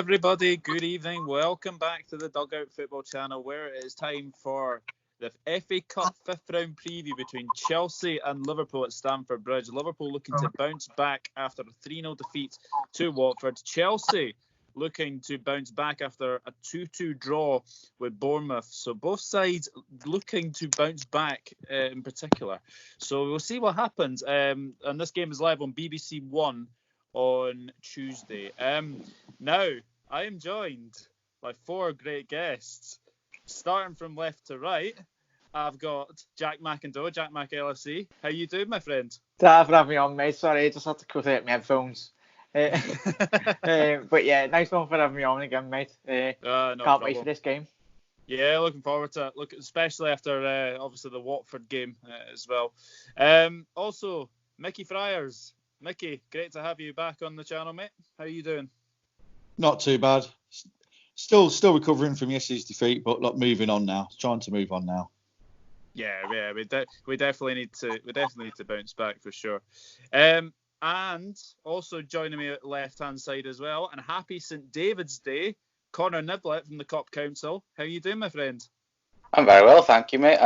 everybody, good evening. Welcome back to the Dugout Football Channel, where it is time for the FA Cup fifth round preview between Chelsea and Liverpool at Stamford Bridge. Liverpool looking to bounce back after a 3-0 defeat to Watford. Chelsea looking to bounce back after a 2-2 draw with Bournemouth. So both sides looking to bounce back in particular. So we'll see what happens. And this game is live on BBC One on Tuesday. Now, I am joined by four great guests. Starting from left to right, I've got Jack Macindoe, Jack Mac LFC. How you doing, my friend? Thanks for having me on, mate. Sorry, I just had to cut out my headphones. But yeah, nice one for having me on again, mate. No Can't problem. wait for this game. Yeah, looking forward to it. Especially after obviously the Watford game as well. Also, Mickey Friars. Mickey, great to have you back on the channel, mate. How are you doing? Not too bad. Still recovering from yesterday's defeat, but moving on now. Trying to move on now. Yeah, we definitely need to bounce back for sure. And also joining me at left hand side as well, and happy St David's Day, Connor Niblett from the Kop Council. How are you doing, my friend? I'm very well, thank you, mate.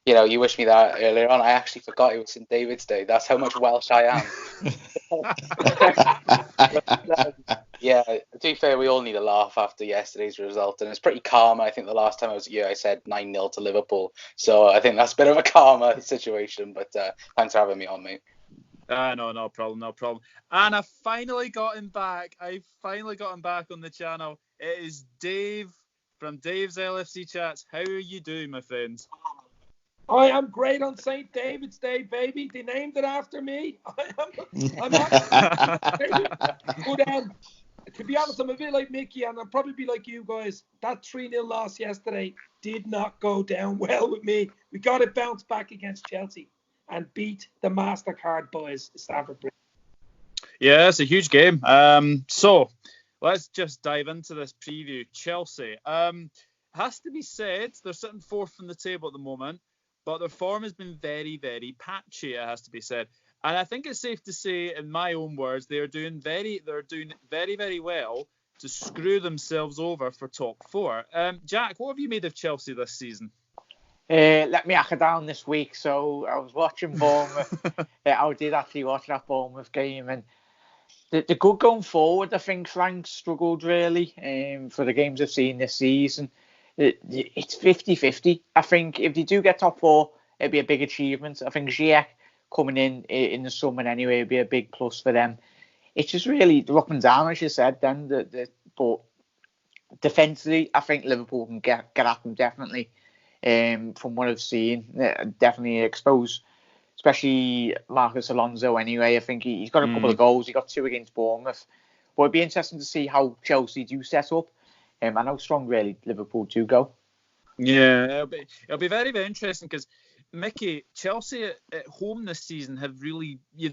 You wished me that earlier on. I actually forgot it was St David's Day. That's how much Welsh I am. Yeah, to be fair, we all need a laugh after yesterday's result, and it's pretty calm. I think the last time I was here, I said 9-0 to Liverpool, so I think that's a bit of a calmer situation. But thanks for having me on, mate. No problem. And I finally got him back. on the channel. It is Dave from Daves LFC Chats. How are you doing, my friend? I am great on St. David's Day, baby. They named it after me. I'm happy. But, to be honest, I'm a bit like Mickey, and I'll probably be like you guys. That 3-0 loss yesterday did not go down well with me. We got to bounce back against Chelsea and beat the MasterCard boys, Stamford Bridge. Yeah, it's a huge game. So let's just dive into this preview. Chelsea. Has to be said, they're sitting fourth in the table at the moment, but their form has been very, very patchy, it has to be said. And I think it's safe to say, in my own words, they're doing very, very well to screw themselves over for top four. Jack, what have you made of Chelsea this season? Let me hack it down this week. So I was watching Bournemouth. I did actually watch that Bournemouth game, and the good going forward. I think Frank struggled really for the games I've seen this season. It's 50-50. I think if they do get top four, it'd be a big achievement. I think Ziyech coming in the summer anyway would be a big plus for them. It's just really up and down, as you said. Then, but defensively, I think Liverpool can get at them definitely. From what I've seen, definitely expose, especially Marcus Alonso. Anyway, I think he's got a couple of goals. He got 2 against Bournemouth. But it'd be interesting to see how Chelsea do set up. And how strong really Liverpool do go. Yeah, it'll be very, very interesting because, Mickey, Chelsea at home this season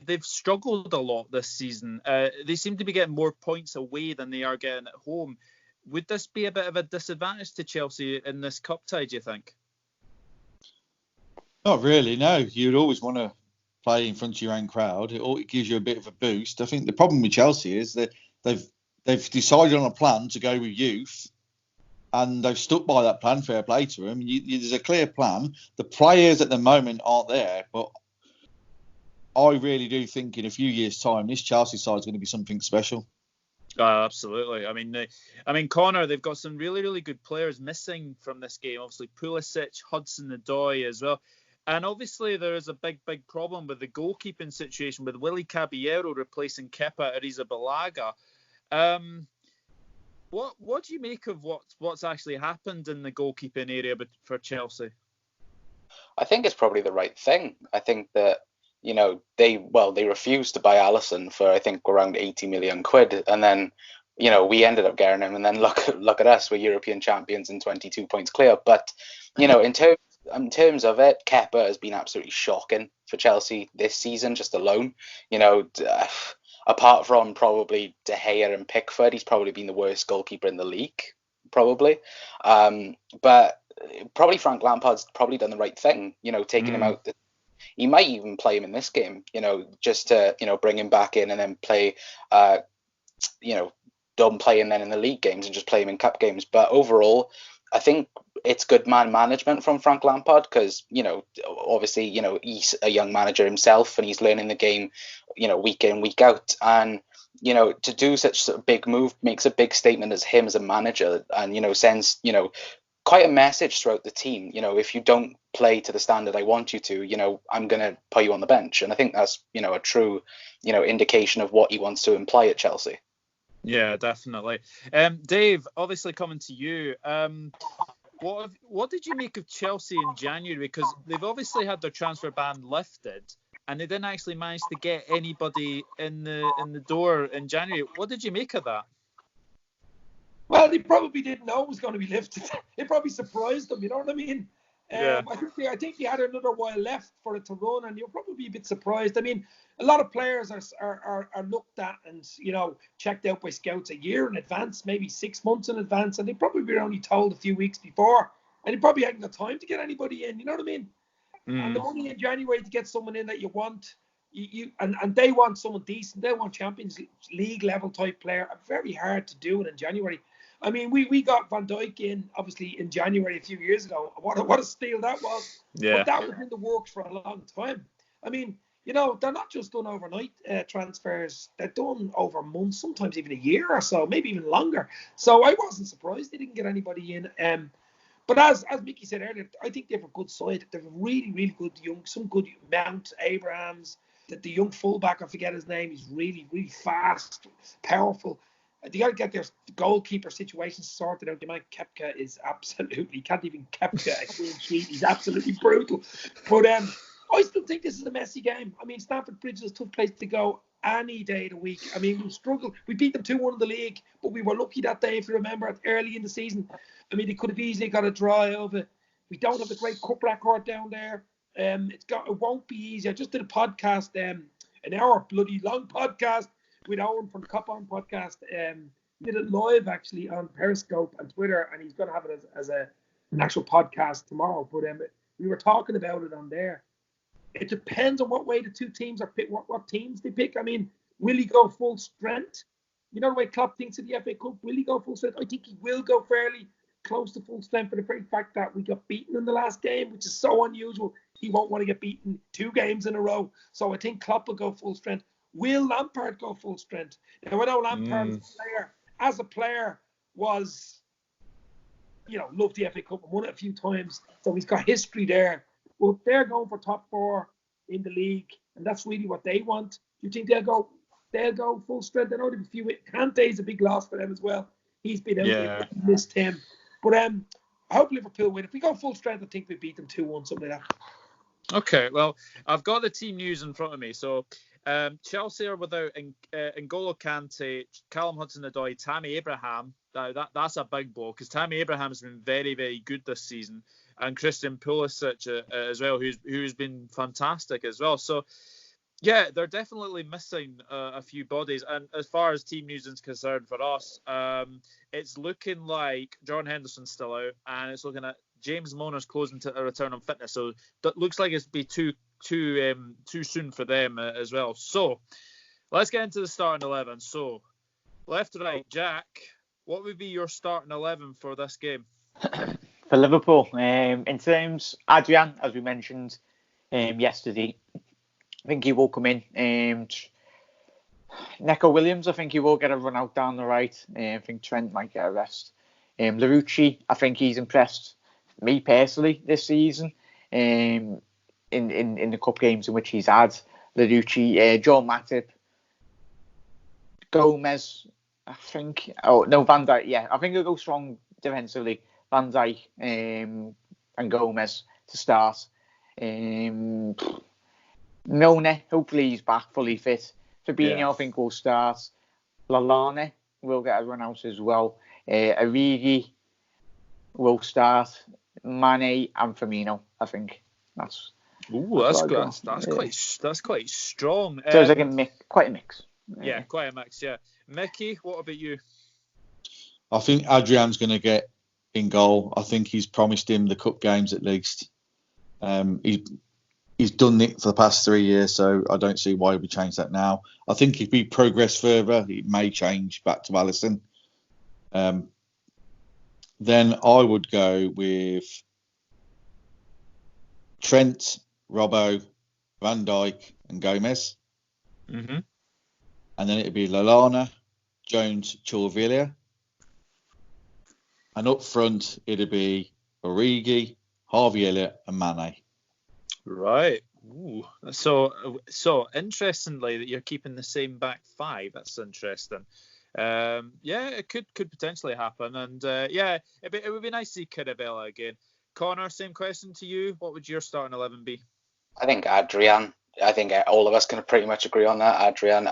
they've struggled a lot this season. They seem to be getting more points away than they are getting at home. Would this be a bit of a disadvantage to Chelsea in this cup tie, do you think? Not really, no. You'd always want to play in front of your own crowd. It gives you a bit of a boost. I think the problem with Chelsea is that they've decided on a plan to go with youth, and they've stuck by that plan. Fair play to them. There's a clear plan. The players at the moment aren't there, but I really do think in a few years' time, this Chelsea side is going to be something special. Absolutely. I mean, Connor, they've got some really, really good players missing from this game. Obviously, Pulisic, Hudson-Odoi as well. And obviously, there is a big, big problem with the goalkeeping situation with Willy Caballero replacing Kepa Arrizabalaga. What do you make of what's actually happened in the goalkeeping area for Chelsea? I think it's probably the right thing. I think that they refused to buy Alisson for I think around 80 million quid, and then we ended up getting him, and then look at us, we're European champions and 22 points clear. But in terms of it, Kepa has been absolutely shocking for Chelsea this season just alone. Apart from probably De Gea and Pickford, he's probably been the worst goalkeeper in the league, probably. But probably Frank Lampard's probably done the right thing, taking him out. He might even play him in this game, just to, bring him back in and then play, don't play him then in the league games and just play him in cup games. But overall, I think it's good man management from Frank Lampard because, obviously, he's a young manager himself and he's learning the game, week in, week out. And, to do such a big move makes a big statement as him as a manager and, sends, quite a message throughout the team. If you don't play to the standard I want you to, I'm going to put you on the bench. And I think that's, a true, indication of what he wants to imply at Chelsea. Yeah, definitely. Dave, obviously coming to you, what did you make of Chelsea in January? Because they've obviously had their transfer ban lifted, and they didn't actually manage to get anybody in the door in January. What did you make of that? Well, they probably didn't know it was going to be lifted. It probably surprised them, you know what I mean? Yeah. I think they had another while left for it to run, and you'll probably be a bit surprised. I mean, a lot of players are looked at and, checked out by scouts a year in advance, maybe 6 months in advance, and they probably were only told a few weeks before, and they probably hadn't got time to get anybody in, you know what I mean? And the money in January to get someone in that you want, and they want someone decent, they want Champions League level type player, very hard to do it in January. I mean, we got Van Dijk in, obviously, in January a few years ago. What a steal that was. Yeah. But that was in the works for a long time. I mean, they're not just done overnight transfers. They're done over months, sometimes even a year or so, maybe even longer. So I wasn't surprised they didn't get anybody in. But as Mickey said earlier, I think they have a good side. They have a really, really good some good Mount, Abrahams, the young fullback, I forget his name. He's really, really fast, powerful. They got to get their goalkeeper situation sorted out. Mack Kepka is absolutely, can't even Kepka a clean sheet. He's absolutely brutal. But I still think this is a messy game. I mean, Stamford Bridge is a tough place to go any day of the week. I mean, we struggled. We beat them 2-1 in the league, but we were lucky that day, if you remember, early in the season. I mean, they could have easily got a draw over. We don't have a great cup record down there. It won't be easy. I just did a podcast, an hour bloody long podcast with Owen from Kop On podcast. Did it live actually on Periscope and Twitter, and he's going to have it as an actual podcast tomorrow. But we were talking about it on there. It depends on what way the two teams are picked, what teams they pick. I mean, will he go full strength? You know the way Klopp thinks of the FA Cup. Will he go full strength? I think he will go fairly close to full strength for the very fact that we got beaten in the last game, which is so unusual. He won't want to get beaten 2 games in a row. So I think Klopp will go full strength. Will Lampard go full strength? Now, I know Lampard as a player was, loved the FA Cup and won it a few times. So he's got history there. But they're going for top 4 in the league, and that's really what they want. Do you think they'll go full strength? I know there's a few. Kante's a big loss for them as well. He's been out there, missed him. But I hope Liverpool win. If we go full strength, I think we beat them 2-1, something like that. Okay, well, I've got the team news in front of me. So Chelsea are without N'Golo Kante, Callum Hudson-Odoi, Tammy Abraham. That's a big blow because Tammy Abraham's been very, very good this season, and Christian Pulisic as well, who's been fantastic as well. So yeah, they're definitely missing a few bodies. And as far as team news is concerned for us, it's looking like Jordan Henderson's still out, and it's looking at James Milner's closing to a return on fitness. So that looks like it's be too soon for them as well. So let's get into the starting 11. So left to right, Jack, what would be your starting 11 for this game? For Liverpool, in terms, Adrian, as we mentioned yesterday, I think he will come in. Neco Williams, I think he will get a run out down the right. I think Trent might get a rest. Larouci, I think he's impressed me personally this season. In the cup games in which he's had. Larouci, Joe Matip, Gomez, I think. Oh no, Van Dijk. Yeah, I think he'll go strong defensively. Van Dijk and Gomez to start. Milner, hopefully he's back fully fit. Fabinho, I think will start. Lallana will get a run out as well. Origi will start. Mane and Firmino, I think. That's good. That's quite strong. So it's like quite a mix. Yeah, quite a mix. Yeah, Mickey, what about you? I think Adrian's going to get in goal. I think he's promised him the cup games at least. He's done it for the past 3 years, so I don't see why we change that now. I think if we progress further, it may change back to Alisson. Then I would go with Trent, Robbo, Van Dijk, and Gomez. Mm-hmm. And then it'd be Lallana, Jones, Chilwell. And up front, it'd be Origi, Harvey Elliott, and Mane. Right. Ooh. So interestingly that you're keeping the same back five. That's interesting. Yeah, it could potentially happen. And yeah, it would be nice to see Caravella again. Connor, same question to you. What would your starting 11 be? I think Adrian. I think all of us can pretty much agree on that. Adrian,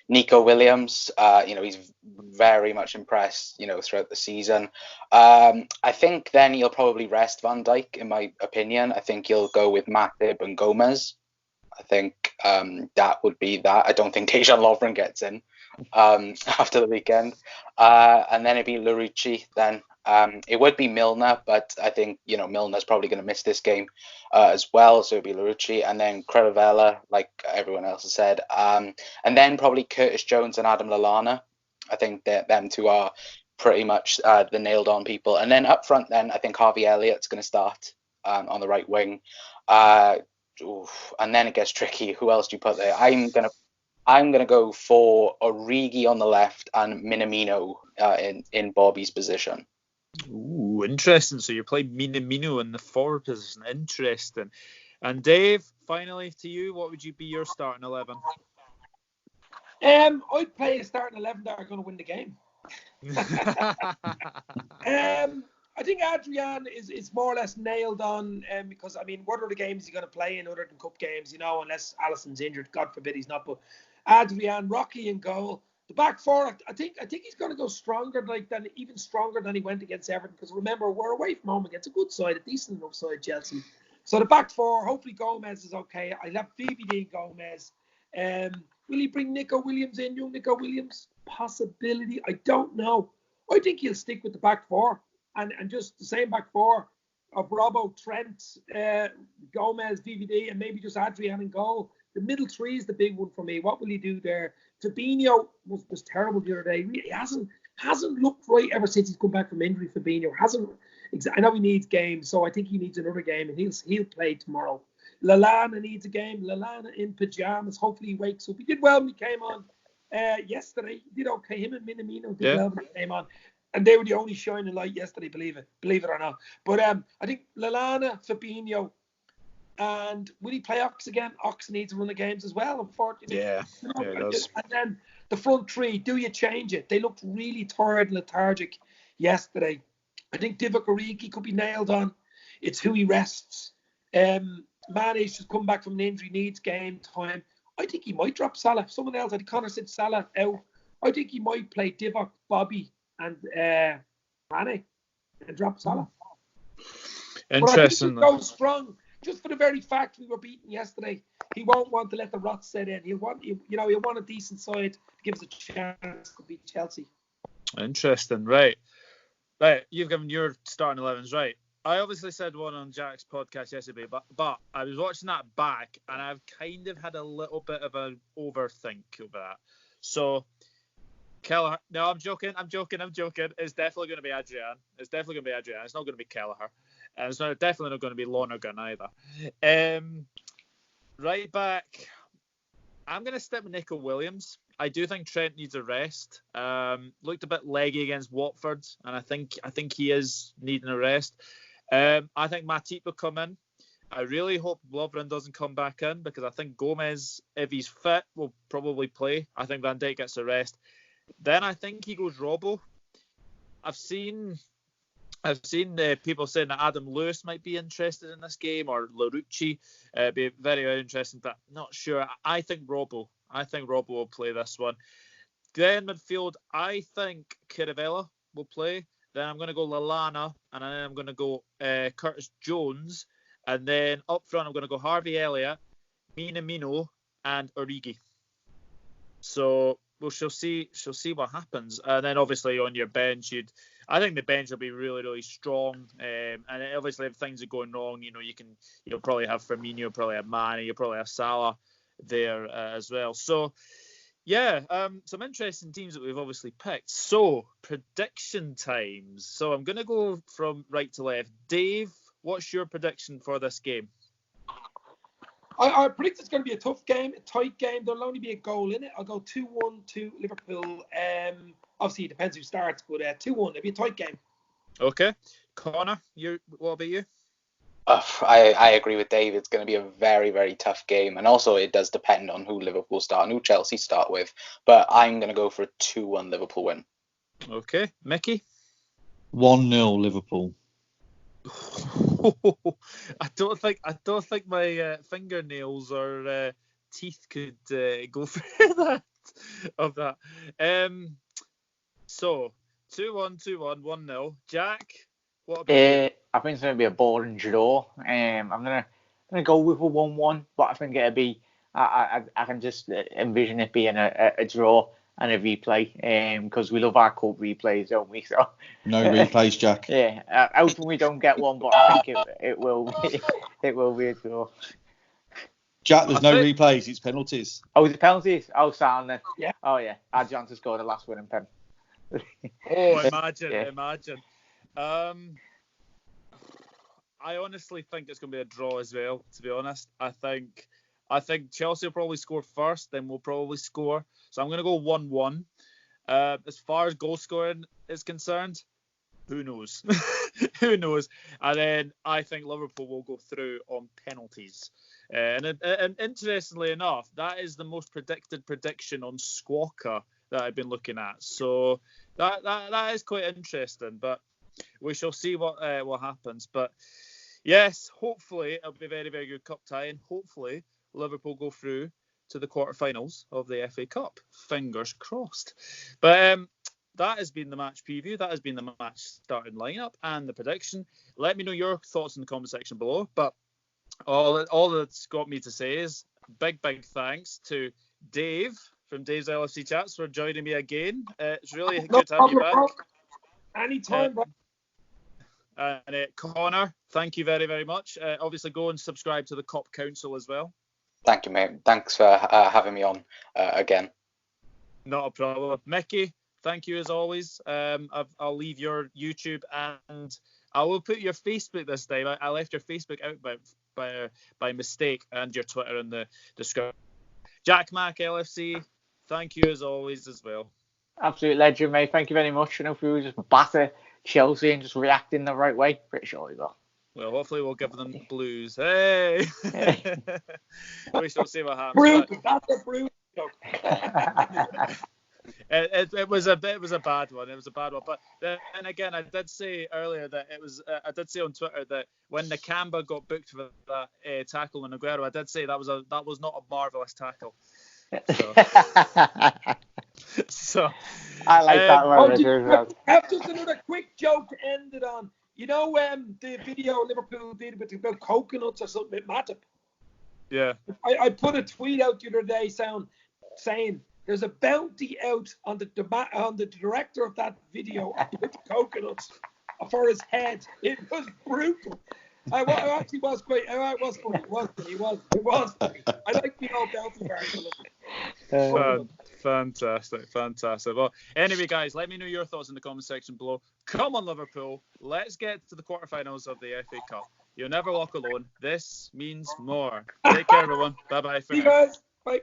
Nico Williams. He's very much impressed. Throughout the season. I think then he'll probably rest Van Dijk. In my opinion, I think he'll go with Matip and Gomez. I think that would be that. I don't think Dejan Lovren gets in after the weekend. And then it'd be Larouci then. It would be Milner, but I think, Milner's probably going to miss this game as well. So it'd be Larouci and then Caravella, like everyone else has said. And then probably Curtis Jones and Adam Lallana. I think that them two are pretty much the nailed on people. And then up front, then I think Harvey Elliott's going to start on the right wing. And then it gets tricky. Who else do you put there? I'm gonna go for Origi on the left and Minamino in Bobby's position. Ooh, interesting. So you're playing Minamino in the forward position. Interesting. And Dave, finally to you, what would you be your starting 11? I'd play a starting 11 that are going to win the game. I think Adrian is more or less nailed on because, what other games is he going to play in other than cup games, unless Alisson's injured. God forbid he's not. But Adrian, Rocky in goal. The back four, I think he's going to go stronger, even stronger than he went against Everton. Because remember, we're away from home against a good side, a decent enough side, Chelsea. So the back four, hopefully Gomez is okay. I left VVD and Gomez. Will he bring Nico Williams in? Young Nico Williams? Possibility. I don't know. I think he'll stick with the back four. And just the same back four of Robbo, Trent, Gomez, VVD, and maybe just Adrian in goal. The middle three is the big one for me. What will he do there? Fabinho was terrible the other day. He hasn't looked right ever since he's come back from injury. Fabinho hasn't. I know he needs games, so I think he needs another game, and he'll play tomorrow. Lallana needs a game. Lallana in pajamas. Hopefully he wakes up. He did well when he came on yesterday. He did okay. Him and Minamino did well when he came on. And they were the only shining light yesterday, believe it or not. But I think Lallana, Fabinho, and will he play Ox again? Ox needs to run the games as well, unfortunately. Yeah, it does. And then the front three, do you change it? They looked really tired and lethargic yesterday. I think Divock Origi could be nailed on. It's who he rests. Mane's just come back from an injury, needs game time. I think he might drop Salah. Someone else, I think Connor said Salah out. I think he might play Divock, Bobby, and Mane and drop Salah. Interesting. But I think go strong, just for the very fact we were beaten yesterday. He won't want to let the rot set in. He'll want a decent side to give us a chance to beat Chelsea. Interesting, right. You've given your starting 11s, right? I obviously said one on Jack's podcast yesterday, but I was watching that back and I've kind of had a little bit of an overthink over that. So Kelleher. No, I'm joking. It's definitely going to be Adrian. It's not going to be Kelleher. And it's definitely not going to be Lonergan either. Right back, I'm going to stick with Nico Williams. I do think Trent needs a rest. Looked a bit leggy against Watford, and I think he is needing a rest. I think Matip will come in. I really hope Lovren doesn't come back in because I think Gomez, if he's fit, will probably play. I think Van Dijk gets a rest. Then I think he goes Robbo. I've seen people saying that Adam Lewis might be interested in this game or Larouci. It'd be very, very interesting, but not sure. I think Robbo will play this one. Then midfield, I think Caravella will play. Then I'm going to go Lallana, and then I'm going to go Curtis Jones. And then up front, I'm going to go Harvey Elliott, Minamino, and Origi. So she'll see what happens. And then obviously on your bench, I think the bench will be really, really strong. And obviously if things are going wrong, you'll probably have Firmino, you'll probably have Mane, you'll probably have Salah there as well. So Some interesting teams that we've obviously picked. So, prediction times. So, I'm going to go from right to left. Dave, what's your prediction for this game? I predict it's going to be a tough game, a tight game. There'll only be a goal in it. I'll go 2-1 to Liverpool. Obviously, it depends who starts, but 2-1. It'll be a tight game. Okay. Connor, what about you? I agree with Dave. It's going to be a very, very tough game. And also, it does depend on who Liverpool start and who Chelsea start with. But I'm going to go for a 2-1 Liverpool win. Okay. Mickey? 1-0 Liverpool. I don't think my fingernails or teeth could go through that. So 2-1, 1-0. Jack, what about you? I think it's going to be a boring draw. I'm gonna go with a 1-1, but I think it'll be. I can just envision it being a draw and a replay, because we love our cup replays, don't we? So no replays, Jack. Yeah, hoping we don't get one, but I think it will be a draw. Jack, there's no replays, it's penalties. Oh, the penalties? Oh, sound then. Yeah. Oh yeah, Arjan to score the last winning pen. Oh, imagine. I honestly think it's going to be a draw as well, to be honest. I think Chelsea will probably score first, then we'll probably score. So I'm going to go 1-1. As far as goal scoring is concerned, who knows? Who knows? And then I think Liverpool will go through on penalties. And interestingly enough, that is the most predicted prediction on Squawka that I've been looking at. So that is quite interesting. But we shall see what happens. But yes, hopefully it'll be a very, very good cup tie, and hopefully Liverpool go through to the quarterfinals of the FA Cup. Fingers crossed. But that has been the match preview. That has been the match starting lineup and the prediction. Let me know your thoughts in the comment section below. But all that's got me to say is big thanks to Dave from Daves LFC Chats for joining me again. It's really good to have you back. Anytime, bro. And Connor, thank you very, very much. Obviously, go and subscribe to the Kop Council as well. Thank you, mate. Thanks for having me on again. Not a problem. Mickey, thank you as always. I'll leave your YouTube and I will put your Facebook this time. I left your Facebook out by mistake, and your Twitter in the description. Jack Mack LFC, thank you as always as well. Absolute legend, mate. Thank you very much. If we were just batter Chelsea and just react in the right way, pretty sure we will. Well, hopefully we'll give them blues. Hey! We shall see what happens. That's a bruise joke. It was a bad one. It was a bad one. But then again, I did say earlier that it was. I did say on Twitter that when Nakamba got booked for that tackle on Aguero, I did say that was not a marvelous tackle. So I like that one. I have just another quick joke to end it on. You know the video Liverpool did about coconuts or something with Matip? Yeah. I put a tweet out the other day saying there's a bounty out on the director of that video with the coconuts for his head. It was brutal. I actually was great. It was funny. It was funny. I like the old bounty part. Fantastic. Well, anyway, guys, let me know your thoughts in the comment section below. Come on, Liverpool. Let's get to the quarterfinals of the FA Cup. You'll never walk alone. This means more. Take care, everyone. Bye-bye for now. See you guys. Bye.